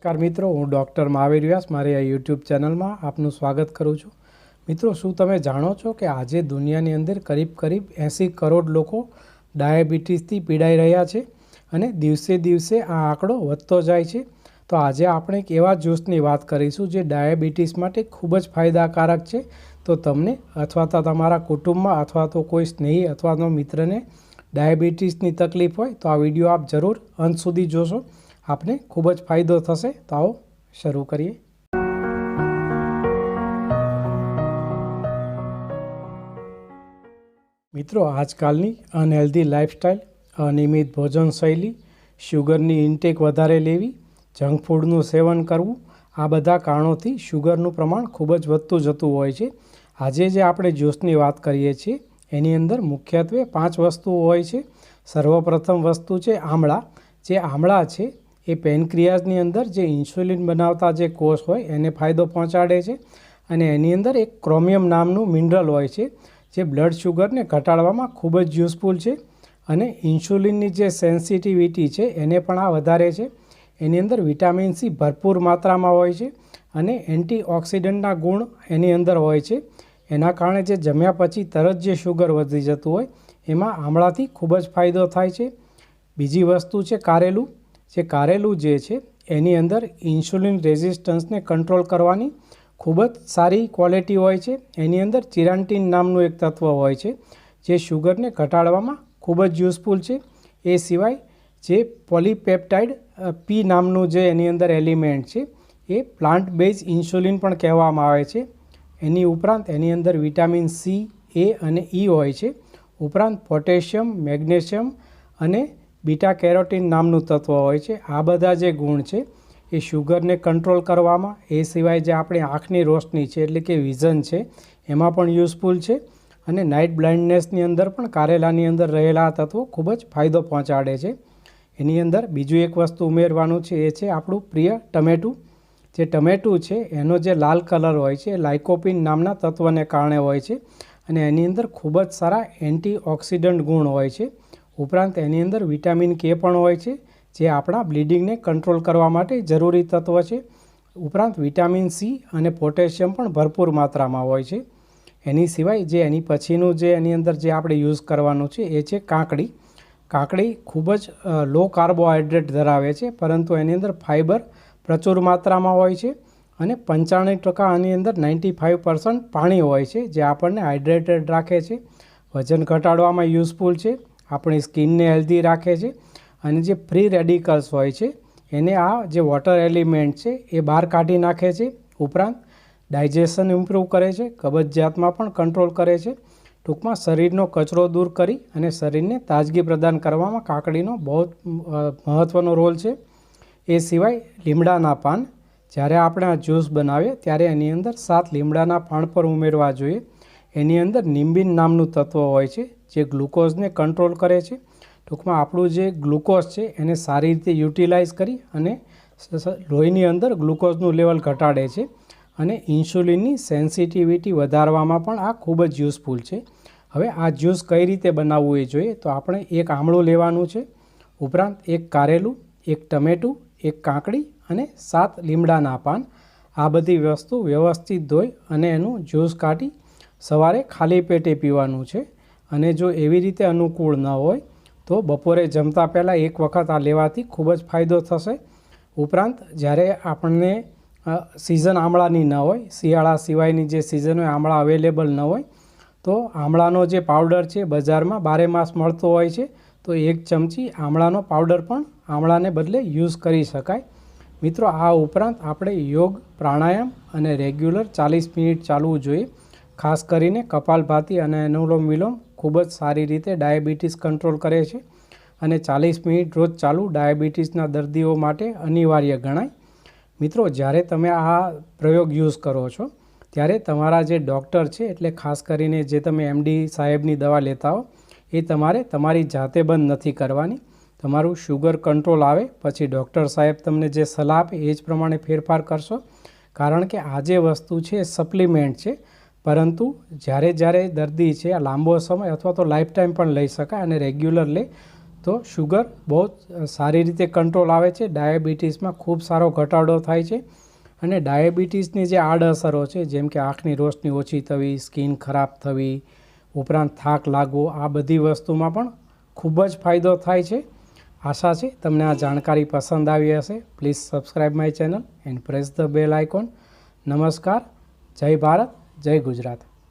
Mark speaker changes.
Speaker 1: નમસ્કાર મિત્રો, હું ડૉક્ટર મહાવીર વ્યાસ મારી આ યુટ્યુબ ચેનલમાં આપનું સ્વાગત કરું છું। મિત્રો, શું તમે જાણો છો કે આજે દુનિયાની અંદર કરીબ 80 કરોડ લોકો ડાયાબિટીસથી પીડાઈ રહ્યા છે અને દિવસે દિવસે આ આંકડો વધતો જાય છે। તો આજે આપણે એક એવા જ્યુસની વાત કરીશું જે ડાયાબિટીસ માટે ખૂબ જ ફાયદાકારક છે। તો તમને અથવા તો તમારા કુટુંબમાં અથવા તો કોઈ સ્નેહી અથવા તો મિત્રને ડાયાબિટીસની તકલીફ હોય તો આ વિડીયો આપ જરૂર અંત સુધી જોશો, आपने खूब ज फायदो थशे। तो आओ शुरू करिए। मित्रों, आजकलनी अनहेल्धी लाइफस्टाइल, अनियमित भोजन शैली, शुगरनी इंटेक वधारे लेवी, जंक फूडनुं सेवन करवुं, आ बधा कारणोथी शुगरनुं प्रमाण खूब ज वधतुं जतुं होय छे। आजे जे आपणे ज्यूसनी वात करीए छीए एनी अंदर मुख्यत्वे 5 वस्तुओ होय छे। सर्वप्रथम वस्तु छे आमळा। जे आमळा छे ए पेनक्रियाजनी अंदर जे इन्स्युलिन बनावता जे कोष होय एने फायदो पहोंचाडे छे अने एनी अंदर एक क्रोमियम नामनुं मिनरल होय छे जे ब्लड शुगरने घटाडवामां खूब ज युजफुल छे अने इन्स्युलिननी जे सेन्सिटिविटी छे एने पण आ वधारे छे। एनी अंदर विटामिन सी भरपूर मात्रामां होय छे अने एंटीऑक्सिडंटना गुण एनी अंदर होय छे। एना कारणे जे जम्या पछी तरत जे शुगर वधी जतुं होय एमां आमळाथी खूब ज फायदो थाय छे। बीजी वस्तु छे कारेलू। जे कारेलू जे छे एनी अंदर इन्स्युलिन रेजिस्टन्स ने कंट्रोल करवानी खूब ज सारी क्वॉलिटी होय छे। एनी अंदर चिरांटीन नामनुं एक तत्व होय छे जे शुगर ने घटाडवामां खूब ज यूजफुल छे। ए सिवाय जे पॉलीपेप्टाइड पी नामनुं जे एनी अंदर एलिमेंट छे ए प्लांट बेज इन्स्युलिन पण कहेवामां आवे छे। एनी उपरांत एनी अंदर विटामिन सी, ए अने ई होय छे। उपरांत पोटेशियम, मैग्नेशियम अने बीटा केरोटीन नामनुं तत्व होय छे। आ बधा जे गुण छे ए शुगर ने कंट्रोल करवामां, ए सिवाय जे आपणी आँखनी रोशनी छे एटले के विजन छे एमां पण यूजफुल छे अने नाइट ब्लाइंडनेसनी अंदर पण कारेलानी अंदर रहेला तत्वो खूब ज फायदो पहोंचाडे छे। एनी अंदर बीजुं एक वस्तु उमेरवानुं छे ए छे आपणुं प्रिय टमेटुं। जे टमेटुं छे एनो जे लाल कलर होय छे लाइकोपीन नामना तत्वने कारणे होय छे अने एनी अंदर खूब ज सारा एंटीऑक्सिडंट गुण होय छे। उपरांत एनी अंदर विटामिन के पण होय छे जे आपणा ब्लीडिंग ने कंट्रोल करवा माटे जरूरी तत्व छे। उपरांत विटामिन सी अने पोटेशियम पण भरपूर मात्रामां होय छे। एनी सिवाय जे एनी पछीनुं जे एनी अंदर जे आपणे यूज करवानुं छे ए छे काकड़ी। काकड़ी खूब ज लो कार्बोहाइड्रेट धरावे छे परंतु एनी अंदर फाइबर प्रचुर मात्रामां होय छे अने 95% आनी अंदर 95% पाणी होय छे जे आपणने हाइड्रेटेड राखे छे। वजन घटाडवामां यूजफुल छे, अपनी स्किन ने हेल्धी राखे छे अने जे फ्री रेडिकल्स होय छे एने आ जे वॉटर एलिमेंट छे ए बहार काढी नाखे छे। उपरांत डायजेशन इम्प्रूव करे छे, कब्जियतमां पण कंट्रोल करे छे। टूंकमां शरीरनो कचरो दूर करी अने शरीरने ताजगी प्रदान करवामां काकड़ीनो बहुत महत्वनो रोल छे। ए सिवाय લીમડાના पान, જ્યારે આપણે આ જ્યુસ બનાવીએ ત્યારે એની અંદર 7 લીમડાના પાન પર ઉમેરવા જોઈએ। એની અંદર નિમ્બિન નામનું તત્વ હોય છે જે ગ્લુકોઝને કંટ્રોલ કરે છે। ટૂંકમાં આપણું જે ગ્લુકોઝ છે એને સારી રીતે યુટિલાઇઝ કરી અને લોહીની અંદર ગ્લુકોઝનું લેવલ ઘટાડે છે અને ઇન્સ્યુલિનની સેન્સિટિવિટી વધારવામાં પણ આ ખૂબ જ યુઝફુલ છે। હવે આ જ્યુસ કઈ રીતે બનાવવું એ જોઈએ તો આપણે એક આમળું લેવાનું છે, ઉપરાંત એક કારેલું, એક ટમેટું, એક કાકડી અને 7 લીમડાના પાન। આ બધી વસ્તુ વ્યવસ્થિત ધોઈ અને એનું જ્યુસ કાઢી સવારે ખાલી પેટે પીવાનું છે અને જો એવી રીતે અનુકૂળ ન હોય તો બપોરે જમતા પહેલાં એક વખત આ લેવાથી ખૂબ જ ફાયદો થશે। ઉપરાંત જ્યારે આપણને સિઝન આમળાની ન હોય, શિયાળા સિવાયની જે સિઝન હોય આમળા અવેલેબલ ન હોય તો આમળાનો જે પાવડર છે બજારમાં 12 માસ મળતો હોય છે તો 1 ચમચી આમળાનો પાવડર પણ આમળાને બદલે યુઝ કરી શકાય। મિત્રો, આ ઉપરાંત આપણે યોગ, પ્રાણાયામ અને રેગ્યુલર 40 મિનિટ ચાલવું જોઈએ। ખાસ કરીને કપાલભાતિ અને અનુલોમ વિલોમ ખૂબ જ સારી રીતે ડાયાબિટીસ કંટ્રોલ કરે છે અને 40 મિનિટ રોજ ચાલવું ડાયાબિટીસના દર્દીઓ માટે અનિવાર્ય ગણાય। મિત્રો, જ્યારે તમે આ પ્રયોગ યુઝ કરો છો ત્યારે તમારા જે ડૉક્ટર છે એટલે ખાસ કરીને જે તમે MD સાહેબની દવા લેતા હો એ તમારે તમારી જાતે બંધ નથી કરવાની। તમારું શુગર કંટ્રોલ આવે પછી ડૉક્ટર સાહેબ તમને જે સલાહ આપે એ જ પ્રમાણે ફેરફાર કરશો, કારણ કે આ જે વસ્તુ છે એ સપ્લિમેન્ટ છે પરંતુ જ્યારે દર્દી છે આ લાંબો સમય અથવા તો લાઈફ ટાઈમ પણ લઈ શકાય અને રેગ્યુલર લે તો શુગર બહુ સારી રીતે કંટ્રોલ આવે છે, ડાયાબિટીસમાં ખૂબ સારો ઘટાડો થાય છે અને ડાયાબિટીસની જે આડઅસરો છે જેમ કે આંખની રોશની ઓછી થવી, સ્કિન ખરાબ થવી, ઉપરાંત થાક લાગવો, આ બધી વસ્તુમાં પણ ખૂબ જ ફાયદો થાય છે. આશા છે તમને આ જાણકારી પસંદ આવી હશે. Please subscribe my channel and press the bell icon. નમસ્કાર. જય ભારત, જય ગુજરાત.